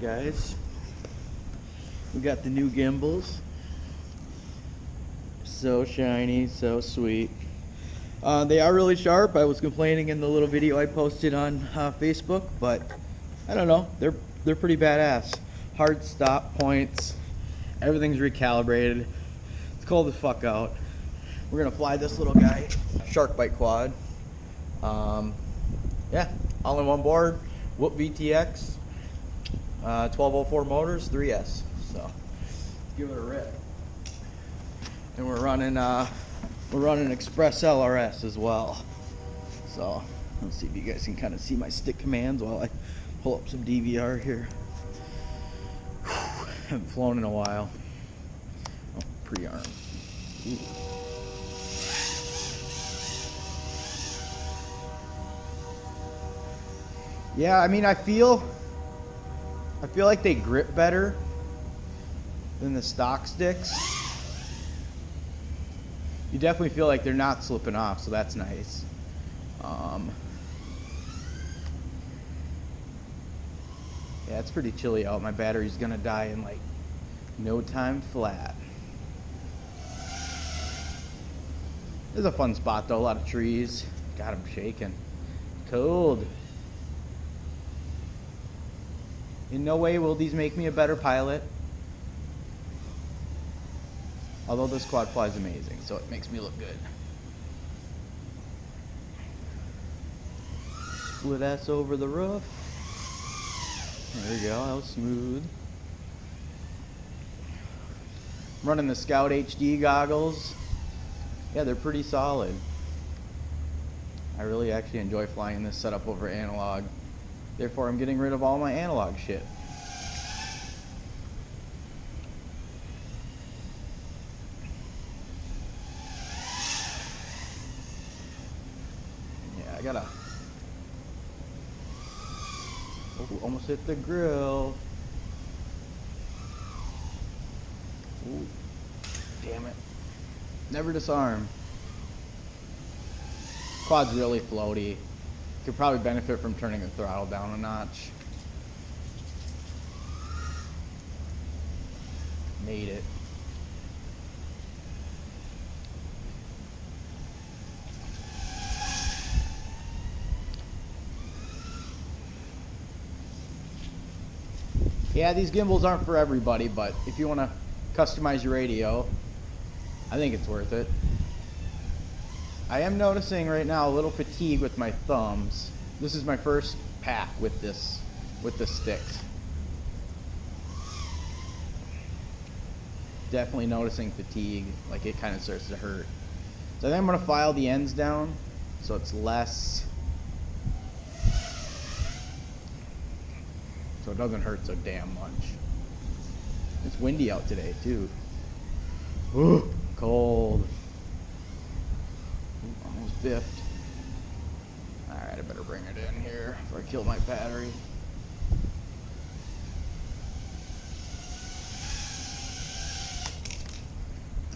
Guys, we got the new gimbals. So shiny, so sweet. They are really sharp. I was complaining in the little video I posted on Facebook, but I don't know, they're pretty badass. Hard stop points, everything's recalibrated. It's cold as fuck out. We're gonna fly this little guy, shark bite quad. Yeah, all in one board. Whoop VTX. 1204 motors, 3S. So let's give it a rip. And we're running Express LRS as well. So let's see if you guys can kind of see my stick commands while I pull up some DVR here. Haven't flown in a while. Oh, pre-arm. Ooh. Yeah, I mean, I feel like they grip better than the stock sticks. You definitely feel like they're not slipping off, so that's nice. Yeah, it's pretty chilly out. My battery's gonna die in like no time flat. This is a fun spot though, a lot of trees. God, I'm shaking. Cold. In no way will these make me a better pilot. Although this quad flies amazing, so it makes me look good. Split ass over the roof. There we go, that was smooth. I'm running the Scout HD goggles. Yeah, they're pretty solid. I really actually enjoy flying this setup over analog. Therefore, I'm getting rid of all my analog shit. Yeah, I gotta... Oh, almost hit the grill. Ooh, damn it. Never disarm. Quad's really floaty. Could probably benefit from turning the throttle down a notch. Made it. Yeah, these gimbals aren't for everybody, but if you want to customize your radio, I think it's worth it. I am noticing right now a little fatigue with my thumbs. This is my first pack with the sticks. Definitely noticing fatigue, like it kind of starts to hurt. So I think I'm gonna file the ends down so it's less, so it doesn't hurt so damn much. It's windy out today too. Ooh, cold. Almost biffed. Alright, I better bring it in here before I kill my battery.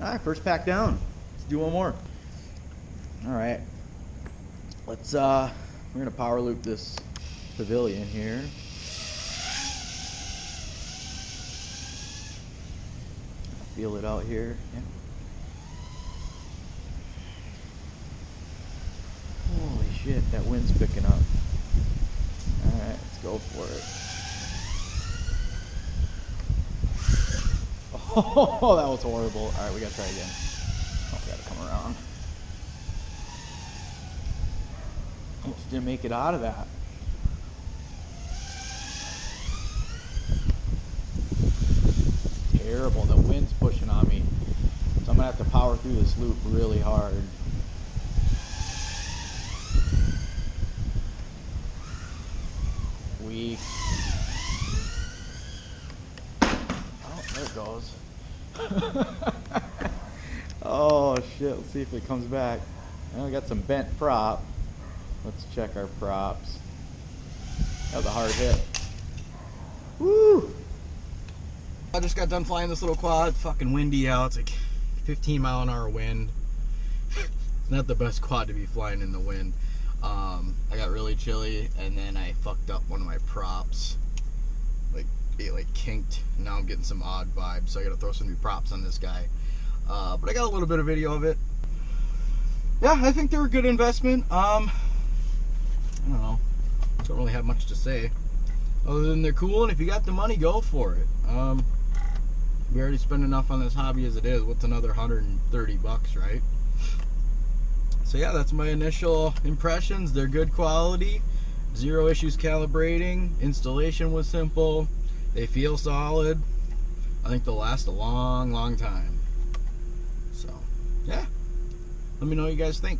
Alright, first pack down. Let's do one more. Alright. Let's we're gonna power loop this pavilion here. Feel it out here. Yeah. Holy shit, that wind's picking up. Alright, let's go for it. Oh, that was horrible. Alright, we gotta try again. Oh, we gotta come around. Almost didn't make it out of that. Terrible, the wind's pushing on me. So I'm gonna have to power through this loop really hard. Weak. Oh, there it goes. Oh shit, let's see if it comes back. Now we got some bent prop. Let's check our props. That was a hard hit. Woo! I just got done flying this little quad. It's fucking windy out. It's like 15-mile-an-hour wind. It's not the best quad to be flying in the wind. I got really chilly, and then I fucked up one of my props. Like it like kinked. Now I'm getting some odd vibes, so I gotta throw some new props on this guy. But I got a little bit of video of it. Yeah, I think they're a good investment. I don't know. Don't really have much to say other than they're cool, and if you got the money, go for it. We already spend enough on this hobby as it is. What's another 130 bucks, right? So yeah, that's my initial impressions. They're good quality, zero issues calibrating, installation was simple, they feel solid. I think they'll last a long time. So yeah, let me know what you guys think.